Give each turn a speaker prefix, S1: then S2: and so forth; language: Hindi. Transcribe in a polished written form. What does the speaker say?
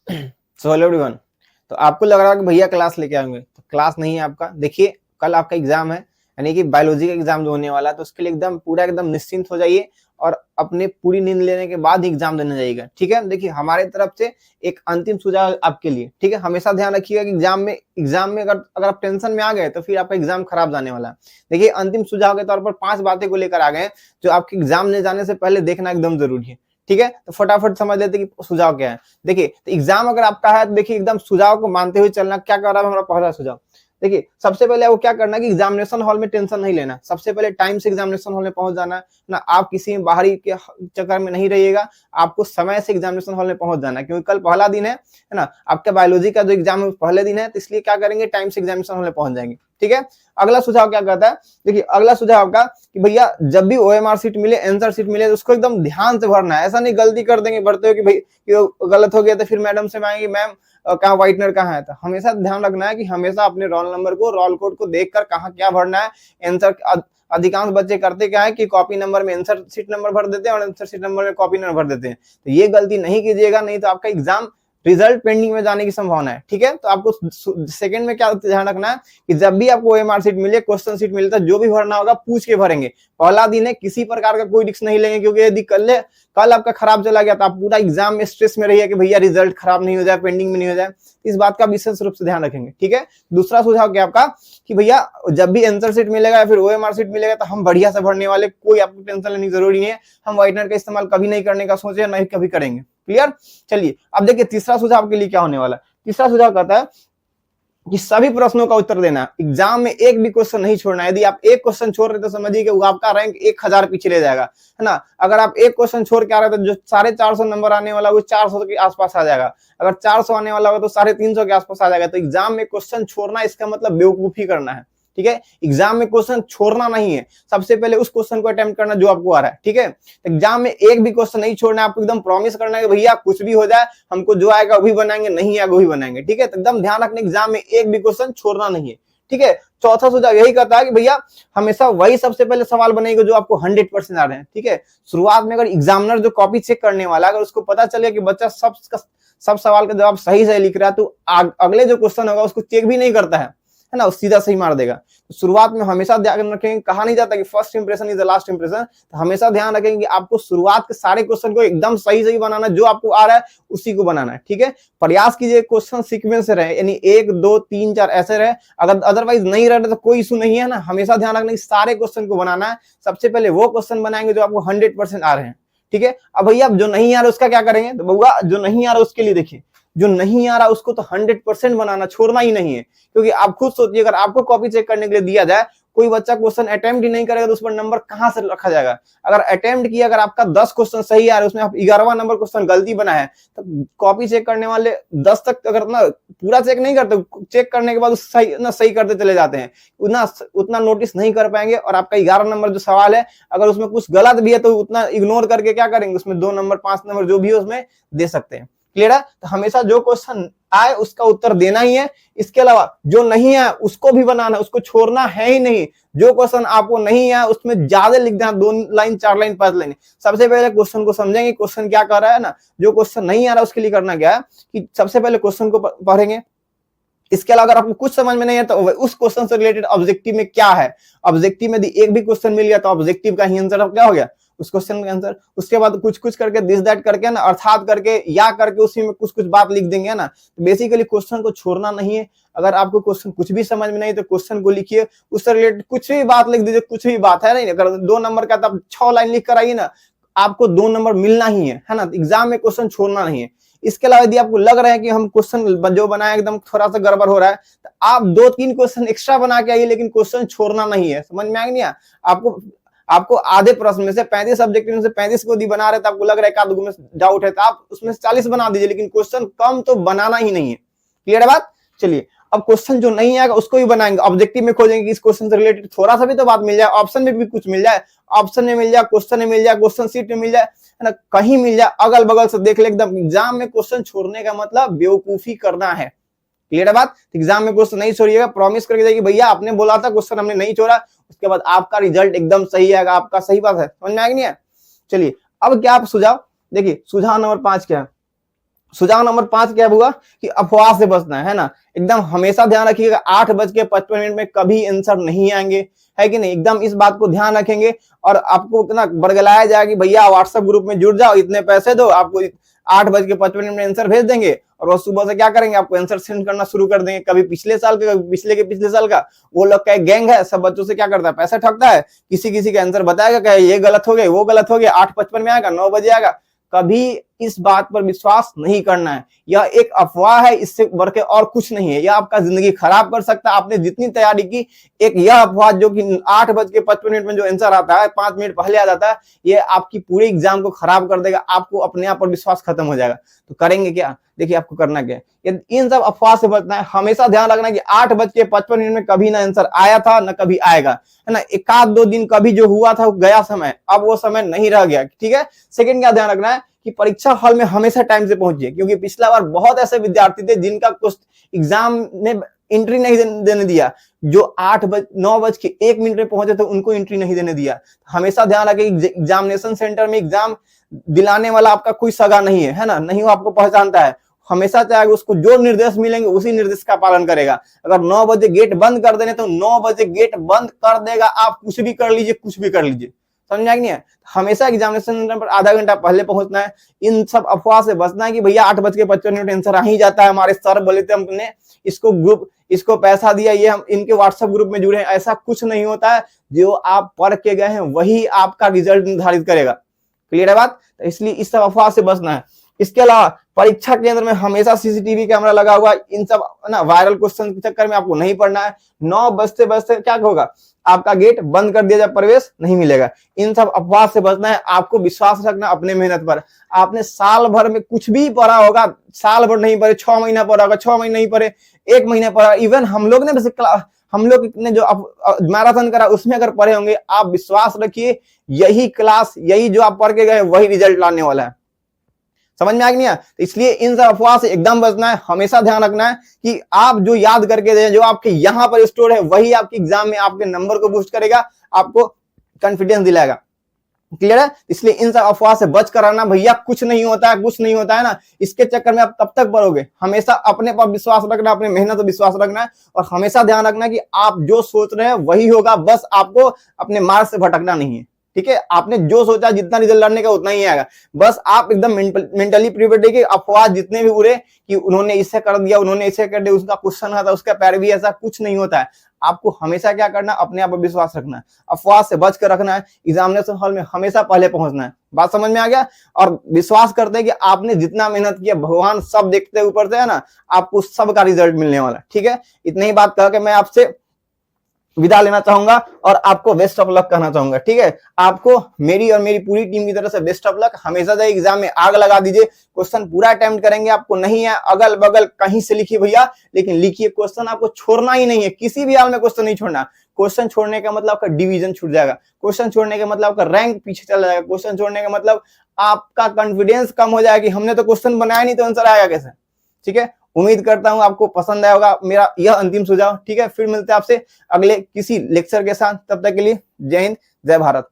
S1: So hello everyone. तो आपको लग रहा है कि भैया क्लास लेके आएंगे, तो क्लास नहीं है आपका। देखिए कल आपका एग्जाम है, यानी कि बायोलॉजी का एग्जाम जो होने वाला है, तो उसके लिए एकदम पूरा एकदम निश्चिंत हो जाइए और अपने पूरी नींद लेने के बाद ही एग्जाम देने जाइएगा। ठीक है, देखिए हमारे तरफ से एक अंतिम सुझाव आपके लिए। ठीक है, हमेशा ध्यान रखिएगा कि एग्जाम में अगर आप टेंशन में आ गए तो फिर आपका एग्जाम खराब जाने वाला है। देखिए अंतिम सुझाव के तौर पर 5 बातें को लेकर आ गए जो आपके एग्जाम में जाने से पहले देखना एकदम जरूरी है। ठीक है, तो फटाफट समझ लेते कि सुझाव क्या है। देखिए तो एग्जाम अगर आपका है तो देखिए एकदम सुझाव को मानते हुए चलना। क्या कर रहा है हमारा पहला सुझाव? देखिए सबसे पहले वो क्या करना कि एग्जामिनेशन हॉल में टेंशन नहीं लेना। सबसे पहले टाइम से एग्जामिनेशन हॉल में पहुंच जाना ना। आप किसी बाहरी के चक्कर में नहीं रहिएगा, आपको समय से एग्जामिनेशन हॉल में पहुंच जाना, क्योंकि कल पहला दिन है ना। आपका बायोलॉजी का जो एग्जाम है पहले दिन है, तो इसलिए क्या करेंगे, टाइम से एग्जामिनेशन हॉल में पहुंच जाएंगे। ठीक है, अगला सुझाव क्या कहता है? देखिए अगला सुझाव आपका कि भैया जब भी ओएमआर सीट मिले, आंसर सीट मिले, तो उसको एकदम ध्यान से भरना है। ऐसा नहीं गलती कर देंगे भरते हो कि भाई गलत हो गया तो फिर मैडम से मांगेंगे मैम कहाँ व्हाइटनर कहाँ है। तो हमेशा ध्यान रखना है कि हमेशा अपने रोल नंबर को, रोल कोड को देखकर कहाँ क्या भरना है। आंसर अधिकांश बच्चे करते क्या है कि कॉपी नंबर में आंसर सीट नंबर भर देते हैं और आंसर सीट नंबर में कॉपी नंबर भर देते हैं। तो ये गलती नहीं कीजिएगा, नहीं तो आपका एग्जाम रिजल्ट पेंडिंग में जाने की संभावना है। ठीक है, तो आपको सेकंड में क्या ध्यान रखना है कि जब भी आपको ओएमआर सीट मिले, क्वेश्चन सीट मिले, तो जो भी भरना होगा पूछ के भरेंगे। पहला दिन है, किसी प्रकार का कोई रिस्क नहीं लेंगे, क्योंकि यदि कल आपका खराब चला गया तो आप पूरा एग्जाम में स्ट्रेस में रहिए कि भैया रिजल्ट खराब नहीं हो जाए, पेंडिंग में नहीं हो जाए। इस बात का विशेष रूप से ध्यान रखेंगे। ठीक है, दूसरा सुझाव क्या आपका कि भैया जब भी आंसर सीट मिलेगा या फिर ओएमआर सीट मिलेगा तो हम बढ़िया से भरने वाले, कोई आपको टेंशन लेने की जरूरी नहीं है। हम व्हाइटनर का इस्तेमाल कभी नहीं करने का सोचे, नहीं कभी करेंगे। क्लियर? चलिए अब देखिए तीसरा सुझाव के लिए क्या होने वाला है। तीसरा सुझाव कहता है कि सभी प्रश्नों का उत्तर देना, एग्जाम में एक भी क्वेश्चन नहीं छोड़ना। यदि आप एक क्वेश्चन छोड़ रहे तो समझिए कि आपका रैंक 1000 पीछे ले जाएगा, है ना। अगर आप एक क्वेश्चन छोड़ के आ रहे तो जो 450 नंबर आने वाला वो 400 के आसपास आ जाएगा। अगर 400 आने वाला होगा तो 350 के आसपास आ जाएगा। तो एग्जाम में क्वेश्चन छोड़ना इसका मतलब बेवकूफी करना है। ठीक है, एग्जाम में क्वेश्चन छोड़ना नहीं है, सबसे पहले उस क्वेश्चन को अटेम्प्ट करना जो आपको आ रहा है। ठीक है, तो एग्जाम में एक भी क्वेश्चन नहीं छोड़ना है। आपको एकदम प्रॉमिस करना है कि भैया कुछ भी हो जाए हमको जो आएगा वही बनाएंगे, नहीं आएगा वही बनाएंगे। ठीक है, तो एकदम ध्यान रखना एग्जाम में एक भी क्वेश्चन छोड़ना नहीं है। ठीक है, चौथा सुझाव यही कहता है कि भैया हमेशा वही सबसे पहले सवाल बनेगा जो आपको 100% आ रहे हैं। ठीक है, शुरुआत में अगर एग्जामिनर जो कॉपी चेक करने वाला अगर उसको पता चले कि बच्चा सब सवाल का जवाब सही से लिख रहा है, तो अगले जो क्वेश्चन होगा उसको चेक भी नहीं करता है ना, सीधा सही मार देगा। तो शुरुआत में हमेशा ध्यान रखेंगे, कहा नहीं जाता कि first impression is the last impression. तो हमेशा ध्यान रखेंगे कि आपको शुरुआत के सारे क्वेश्चन को एकदम सही सही बनाना, जो आपको आ रहा है उसी को बनाना है। ठीक है, प्रयास कीजिए क्वेश्चन सीक्वेंस से रहे, यानी 1 2 3 4 ऐसे रहे। अगर अदरवाइज नहीं रहे तो कोई इशू नहीं है ना। हमेशा ध्यान रखना सारे क्वेश्चन को बनाना है। सबसे पहले वो क्वेश्चन बनाएंगे जो आपको 100% आ रहे हैं। ठीक है, अब भैया जो नहीं आ रहा उसका क्या करेंगे? तो बउआ जो नहीं आ रहा उसके लिए देखिए, जो नहीं आ रहा उसको तो 100% बनाना, छोड़ना ही नहीं है। क्योंकि आप खुद सोचिए, अगर आपको कॉपी चेक करने के लिए दिया जाए, कोई बच्चा क्वेश्चन अटेम्प्ट ही नहीं करेगा तो उस पर नंबर कहां से रखा जाएगा? अगर अटेम्प्ट किया, अगर आपका 10 क्वेश्चन सही आ रहा है, उसमें आप 11वां नंबर क्वेश्चन गलती बना है, तो कॉपी चेक करने वाले 10 तक अगर ना पूरा चेक नहीं करते, चेक करने के बाद सही करते चले जाते हैं, उतना नोटिस नहीं कर पाएंगे। और आपका 11 नंबर जो सवाल है, अगर उसमें कुछ गलत भी है तो उतना इग्नोर करके क्या करेंगे, उसमें 2 नंबर 5 नंबर जो भी है उसमें दे सकते हैं। क्लियर है? तो हमेशा जो क्वेश्चन आए उसका उत्तर देना ही है। इसके अलावा जो नहीं है उसको भी बनाना है, उसको छोड़ना है ही नहीं। जो क्वेश्चन आपको नहीं है उसमें ज्यादा लिख देना, 2 लाइन 4 लाइन 5 लाइन। सबसे पहले क्वेश्चन को समझेंगे, क्वेश्चन क्या कर रहा है ना। जो क्वेश्चन नहीं आ रहा उसके लिए करना क्या है कि सबसे पहले क्वेश्चन को पढ़ेंगे। इसके अलावा अगर आपको कुछ समझ में नहीं है तो उस क्वेश्चन से रिलेटेड ऑब्जेक्टिव में क्या है, ऑब्जेक्टिव में यदि एक भी क्वेश्चन मिल गया तो ऑब्जेक्टिव का ही आंसर क्या हो गया, उस क्वेश्चन का आंसर। उसके बाद कुछ कुछ करके दिस दैट करके ना, अर्थात करके या करके उसी में कुछ कुछ बात लिख देंगे ना। तो बेसिकली क्वेश्चन को छोड़ना नहीं है। अगर आपको क्वेश्चन कुछ भी समझ में नहीं तो क्वेश्चन को लिखिए, उससे रिलेटेड कुछ भी बात लिख दीजिए, कुछ भी बात है नहीं। अगर 2 नंबर का तब 6 लाइन लिख कर आइए ना, आपको 2 नंबर मिलना ही है ना। एग्जाम में क्वेश्चन छोड़ना नहीं है। इसके अलावा यदि आपको लग रहा है कि हम क्वेश्चन जो बनाए एकदम थोड़ा सा गड़बड़ हो रहा है, तो आप 2-3 क्वेश्चन एक्स्ट्रा बना के आइए, लेकिन क्वेश्चन छोड़ना नहीं है। समझ में आ गया? आपको आधे प्रश्न में से 35 सब्जेक्ट में से 35 को यदि बना रहे तो आपको लग रहा है एक में डाउट है, तो आप उसमें से 40 बना दीजिए, लेकिन क्वेश्चन कम तो बनाना ही नहीं है। क्लियर है बात? चलिए अब क्वेश्चन जो नहीं आएगा उसको भी बनाएंगे, ऑब्जेक्टिव में खोजेंगे कि इस क्वेश्चन से रिलेटेड थोड़ा सा भी तो बात मिल जाए, ऑप्शन में भी कुछ मिल जाए, ऑप्शन में मिल जाए, क्वेश्चन में मिल जाए, क्वेश्चन शीट में मिल जाए, है ना, कहीं मिल जाए, अगल बगल से देख ले। एकदम एग्जाम में क्वेश्चन छोड़ने का मतलब बेवकूफी करना है। क्लियर है बात? एग्जाम में क्वेश्चन नहीं छोड़िएगा, प्रॉमिस करके जाइए भैया आपने बोला था क्वेश्चन हमने नहीं छोड़ा, उसके बाद आपका रिजल्ट एकदम सही आएगा। आपका सही बात है, समझ में आएगा नहीं है? चलिए अब क्या आप सुझाव देखिए, सुझाव नंबर 5 क्या है? सुझाव नंबर 5 क्या हुआ कि अफवाह से बचना है ना। एकदम हमेशा ध्यान रखिएगा 8:55 में कभी आंसर नहीं आएंगे, है कि नहीं। एकदम इस बात को ध्यान रखेंगे और आपको इतना बरगलाया जाएगा कि भैया व्हाट्सएप ग्रुप में जुड़ जाओ, इतने पैसे दो, आपको 8:55 में आंसर भेज देंगे और वो सुबह से क्या करेंगे, आपको आंसर सेंड करना शुरू कर देंगे। कभी पिछले साल का, कभी पिछले के पिछले साल का। वो लोग का एक गैंग है, सब बच्चों से क्या करता है, पैसा ठगता है। किसी किसी का आंसर बताएगा, क्या ये गलत हो गया, वो गलत हो गया, 8:55 में आएगा, 9 बजे आएगा। कभी इस बात पर विश्वास नहीं करना है। यह एक अफवाह है, इससे बढ़ के और कुछ नहीं है। यह आपका जिंदगी खराब कर सकता है। आपने जितनी तैयारी की, एक यह अफवाह जो कि 8:55 में जो आंसर आता है 5 मिनट पहले आ जाता है, ये आपकी पूरी एग्जाम को खराब कर देगा। आपको अपने आप पर विश्वास खत्म हो जाएगा। तो करेंगे क्या, देखिए आपको करना क्या है, इन सब अफवाह से बचना है। हमेशा ध्यान रखना कि 8:55 में कभी ना आंसर आया था ना कभी आएगा, है ना। 1-2 दिन कभी जो हुआ था वो गया समय, अब वो समय नहीं रह गया, ठीक है। सेकंड क्या ध्यान रखना है कि परीक्षा हॉल में हमेशा टाइम से पहुंचिए, क्योंकि पिछला बार बहुत ऐसे विद्यार्थी थे जिनका कुछ एग्जाम में एंट्री नहीं देने दिया। जो 9:01 में पहुंचे थे उनको एंट्री नहीं देने दिया। हमेशा ध्यान रखें एग्जामिनेशन सेंटर में एग्जाम दिलाने वाला आपका कोई सगा नहीं है ना, नहीं वो आपको पहचानता है। हमेशा चाहे उसको जो निर्देश मिलेंगे उसी निर्देश का पालन करेगा। अगर 9 बजे गेट बंद कर देने तो 9 बजे गेट बंद कर देगा। आप कुछ भी कर लीजिए, कुछ भी कर लीजिए, समझ आया कि नहीं है। हमेशा एग्जामिनेशन सेंटर पर आधा घंटा पहले पहुंचना है। इन सब अफवाह से बचना है कि भैया 8:55 आंसर आ ही जाता है, हमारे सर बोले थे, हमने इसको ग्रुप, इसको पैसा दिया, ये हम इनके व्हाट्सएप ग्रुप में जुड़े हैं। ऐसा कुछ नहीं होता है। जो आप पढ़ के गए हैं वही आपका रिजल्ट निर्धारित करेगा। क्लियर है बात। तो इसलिए इस सब अफवाह से बचना है। इसके अलावा परीक्षा केंद्र में हमेशा सीसीटीवी कैमरा लगा हुआ। इन सब ना वायरल क्वेश्चन के चक्कर में आपको नहीं पढ़ना है। 9 बजते बजते क्या होगा, आपका गेट बंद कर दिया जाए, प्रवेश नहीं मिलेगा। इन सब अफवाह से बचना है। आपको विश्वास रखना अपने मेहनत पर। आपने साल भर में कुछ भी पढ़ा होगा, साल भर नहीं पढ़े, 6 महीना पढ़ा होगा, 6 महीने नहीं पढ़े, 1 महीना पढ़ा, इवन हम लोग ने जो मैराथन करा उसमें अगर पढ़े होंगे, आप विश्वास रखिए यही क्लास, यही जो आप पढ़ के गए वही रिजल्ट लाने वाला है। समझ में आ गया? तो इसलिए इन सब अफवाह से एकदम बचना है। हमेशा ध्यान रखना है कि आप जो याद करके दें, जो आपके यहां पर स्टोर है, वही आपके एग्जाम में आपके नंबर को बूस्ट करेगा, आपको कॉन्फिडेंस दिलाएगा। क्लियर है? इसलिए इन सब अफवाह से बच कर रहना। भैया कुछ नहीं होता है, कुछ नहीं होता है ना, इसके चक्कर में आप तब तक पढ़ोगे। हमेशा अपने पर विश्वास रखना, अपने मेहनत पर विश्वास रखना है और हमेशा ध्यान रखना कि आप जो सोच रहे हैं वही होगा। बस आपको अपने मार्ग से भटकना नहीं है, ठीक है। आपने जो सोचा, जितना रिजल्ट लाने का उतना ही आएगा। बस आप एकदम मेंटली प्रिपेयर रहिए। अफवाह जितने भी उड़े कि उन्होंने इसे कर दिया, उन्होंने इसे कर दिया, उसका क्वेश्चन आता, उसका पैरवी, ऐसा कुछ नहीं होता है। आपको हमेशा क्या करना, अपने आप पर विश्वास रखना है, अफवाह से बच कर रखना है, एग्जामिनेशन हॉल में हमेशा पहले पहुंचना है। बात समझ में आ गया? और विश्वास करते हैं कि आपने जितना मेहनत किया, भगवान सब देखते हैं ऊपर से, है ना, आपको सबका रिजल्ट मिलने वाला, ठीक है। इतनी ही बात कह के मैं आपसे विदा लेना चाहूंगा और आपको बेस्ट ऑफ लक कहना चाहूंगा, ठीक है। आपको मेरी और मेरी पूरी टीम की तरफ से बेस्ट ऑफ लक। हमेशा से एग्जाम में आग लगा दीजिए, क्वेश्चन पूरा अटेम्प्ट करेंगे। आपको नहीं है अगल बगल कहीं से लिखिए भैया, लेकिन लिखिए, क्वेश्चन आपको छोड़ना ही नहीं है, किसी भी हाल में क्वेश्चन नहीं छोड़ना। क्वेश्चन छोड़ने का मतलब आपका डिवीजन छूट जाएगा, क्वेश्चन छोड़ने का मतलब आपका रैंक पीछे चला जाएगा, क्वेश्चन छोड़ने का मतलब आपका कॉन्फिडेंस कम हो जाएगा कि हमने तो क्वेश्चन बनाया नहीं तो आंसर आएगा कैसे, ठीक है। उम्मीद करता हूं आपको पसंद आया होगा मेरा यह अंतिम सुझाव, ठीक है। फिर मिलते हैं आपसे अगले किसी लेक्चर के साथ, तब तक के लिए जय हिंद, जय भारत।